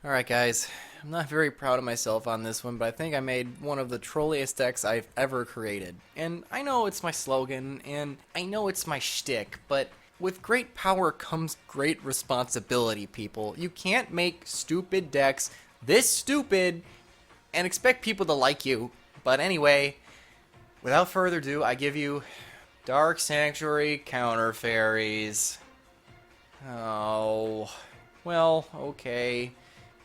Alright guys, I'm not very proud of myself on this one, but I think I made one of the trolliest decks I've ever created. And I know it's my slogan, and I know it's my shtick, but with great power comes great responsibility, people. You can't make stupid decks this stupid and expect people to like you. But anyway, without further ado, I give you Dark Sanctuary Counter Fairies. Oh, well, okay.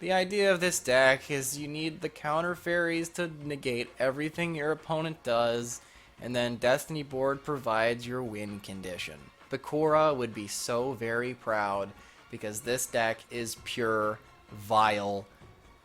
The idea of this deck is you need the counter fairies to negate everything your opponent does, and then Destiny Board provides your win condition. Bakura would be so very proud because this deck is pure, vile,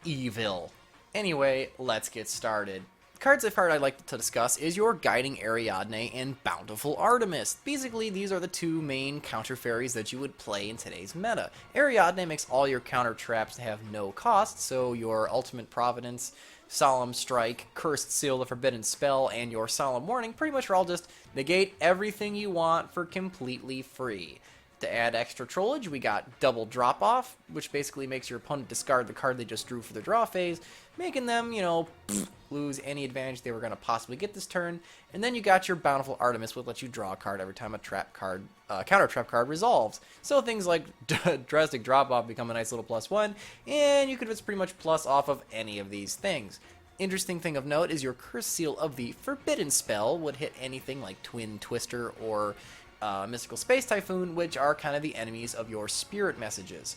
evil. Anyway, let's get started. Cards I'd like to discuss is your Guiding Ariadne and Bountiful Artemis. Basically, these are the two main counter fairies that you would play in today's meta. Ariadne makes all your counter traps have no cost, so your Ultimate Providence, Solemn Strike, Cursed Seal, the Forbidden Spell, and your Solemn Warning pretty much are all just negate everything you want for completely free. To add extra trollage, we got Double Drop Off, which basically makes your opponent discard the card they just drew for their draw phase, making them, lose any advantage they were going to possibly get this turn. And then you got your Bountiful Artemis, which lets you draw a card every time a counter trap card resolves. So things like Drastic Drop Off become a nice little +1, and you could just pretty much plus off of any of these things. Interesting thing of note is your Curse Seal of the Forbidden Spell would hit anything like Twin Twister or Mystical Space Typhoon, which are kind of the enemies of your spirit messages.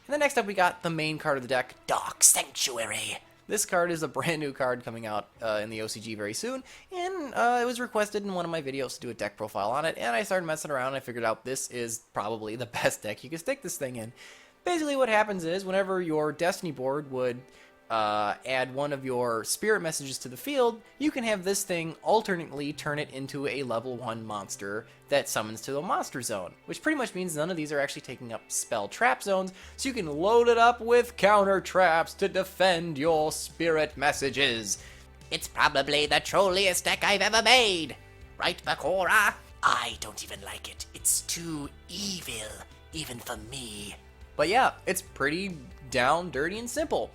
And then next up we got the main card of the deck, Dark Sanctuary. This card is a brand new card coming out in the OCG very soon, and it was requested in one of my videos to do a deck profile on it, and I started messing around and I figured out this is probably the best deck you can stick this thing in. Basically what happens is whenever your Destiny board would add one of your spirit messages to the field, you can have this thing alternately turn it into a level 1 monster that summons to a monster zone, which pretty much means none of these are actually taking up spell trap zones, so you can load it up with counter traps to defend your spirit messages. It's probably the trolliest deck I've ever made. Right, Bakura? I don't even like it. It's too evil, even for me. But yeah, it's pretty down, dirty, and simple.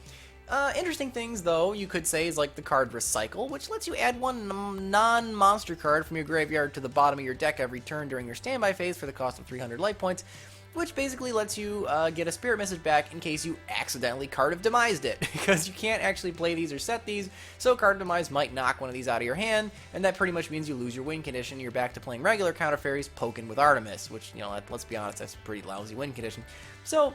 Interesting things, though, you could say is like the card Recycle, which lets you add one non-monster card from your graveyard to the bottom of your deck every turn during your standby phase for the cost of 300 life points, which basically lets you get a spirit message back in case you accidentally Card of Demised it, because you can't actually play these or set these, so Card of Demise might knock one of these out of your hand, and that pretty much means you lose your win condition and you're back to playing regular counter fairies poking with Artemis, which, let's be honest, that's a pretty lousy win condition. So,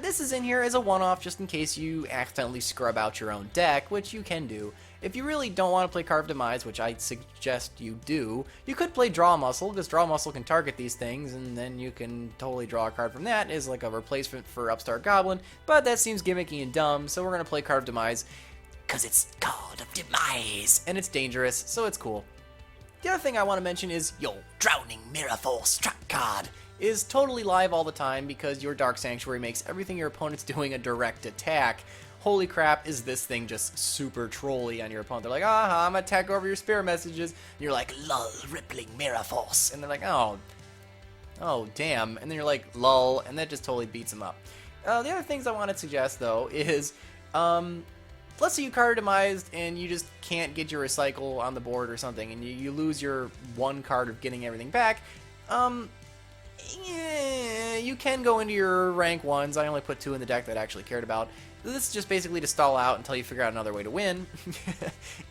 this is in here as a one-off just in case you accidentally scrub out your own deck, which you can do. If you really don't want to play Card of Demise, which I suggest you do, you could play Draw Muscle, because Draw Muscle can target these things, and then you can totally draw a card from that as like a replacement for Upstart Goblin, but that seems gimmicky and dumb, so we're going to play Card of Demise, Cause it's Card of Demise. and it's dangerous, so it's cool. The other thing I want to mention is Your Drowning Mirror Force trap card. is totally live all the time because your Dark Sanctuary makes everything your opponent's doing a direct attack. Holy crap, is this thing just super trolly on your opponent. They're like, I'm gonna attack over your spirit messages. And you're like, Lol, Rippling Mirror Force. and they're like, oh damn. And then you're like, lol, and that just totally beats them up. The other things I want to suggest, though, is, let's say you card demised and you just can't get your recycle on the board or something, and you lose your one card of getting everything back. Yeah, you can go into your rank 1s. I only put 2 in the deck that I actually cared about. This is just basically to stall out until you figure out another way to win.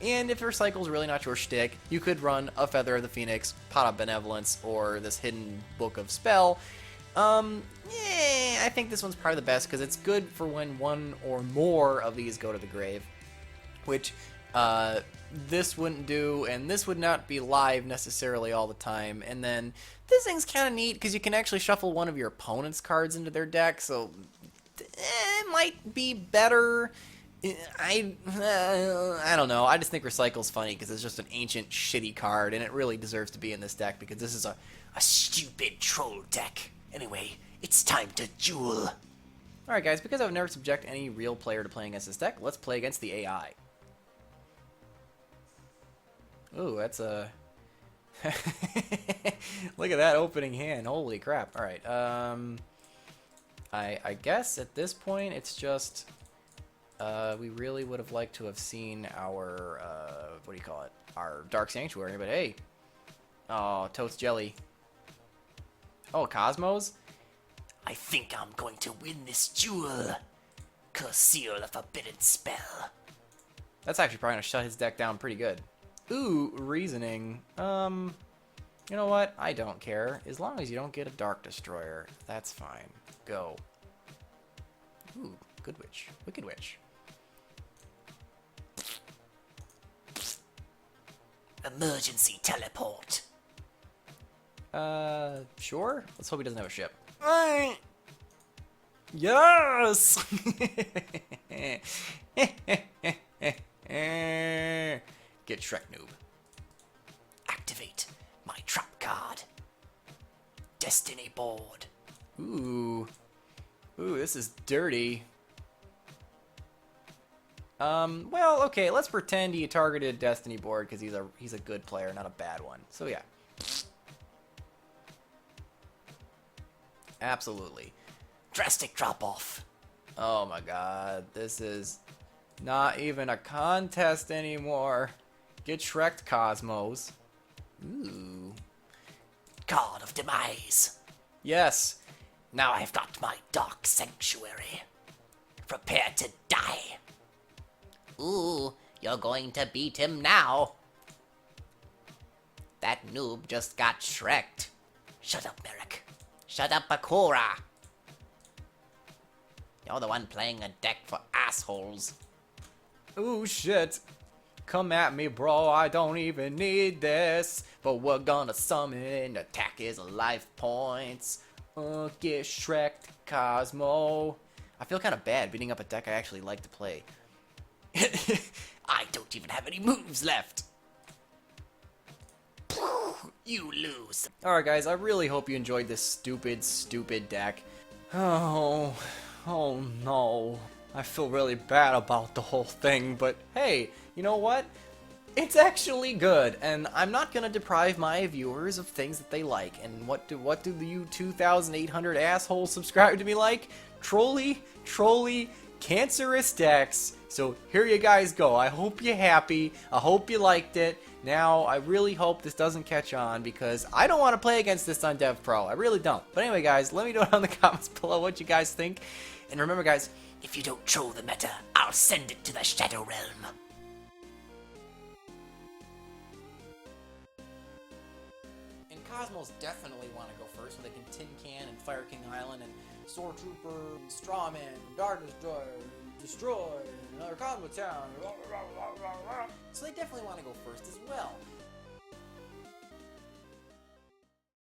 And if Recycle's really not your shtick, you could run a Feather of the Phoenix, Pot of Benevolence, or this Hidden Book of Spell. I think this one's probably the best because it's good for when one or more of these go to the grave, which this wouldn't do, and this would not be live necessarily all the time. And then this thing's kind of neat because you can actually shuffle one of your opponent's cards into their deck, so it might be better. I don't know. I just think Recycle's funny because it's just an ancient shitty card, and it really deserves to be in this deck because this is a stupid troll deck. Anyway, it's time to duel. Alright guys, because I've never subject any real player to playing against this deck, let's play against the AI. Ooh, that's a... Look at that opening hand. Holy crap. Alright, I guess at this point it's just we really would have liked to have seen our what do you call it? Our Dark Sanctuary, but hey. Oh, Totes Jelly. Oh, Cosmos? I think I'm going to win this duel. Conceal the forbidden spell. That's actually probably gonna shut his deck down pretty good. Ooh, Reasoning. You know what? I don't care. As long as you don't get a Dark Destroyer, that's fine. Go. Ooh, Good Witch. Wicked Witch. Emergency teleport. Sure? Let's hope he doesn't have a ship. Yes! Get Shrek, noob. Activate my trap card. Destiny Board. Ooh. Ooh, this is dirty. Well, okay, let's pretend he targeted Destiny Board because he's a good player, not a bad one. So yeah. Absolutely. Drastic drop off. Oh my god, this is not even a contest anymore. Get Shrek'd, Cosmos. Ooh. Card of Demise. Yes. Now I've got my Dark Sanctuary. Prepare to die. Ooh, you're going to beat him now. That noob just got Shrek'd. Shut up, Merrick. Shut up, Bakura. You're the one playing a deck for assholes. Ooh, shit. Come at me, bro. I don't even need this. But we're gonna summon. Attack his life points. Get Shrek'd, Cosmo. I feel kind of bad beating up a deck I actually like to play. I don't even have any moves left. You lose. Alright guys, I really hope you enjoyed this stupid deck. Oh no. I feel really bad about the whole thing, but hey, you know what? It's actually good, and I'm not gonna deprive my viewers of things that they like. And what do you 2,800 assholes subscribe to me like? Trolly, cancerous decks. So here you guys go. I hope you're happy. I hope you liked it. Now, I really hope this doesn't catch on because I don't want to play against this on Dev Pro. I really don't. But anyway, guys, let me know down in the comments below what you guys think. And remember, guys, if you don't troll the meta, I'll send it to the Shadow Realm. And Cosmos definitely want to go first when they can Tin Can and Fire King Island and Sword Trooper, Strawman, Dark Destroy, another Cosmo Town. So they definitely want to go first as well.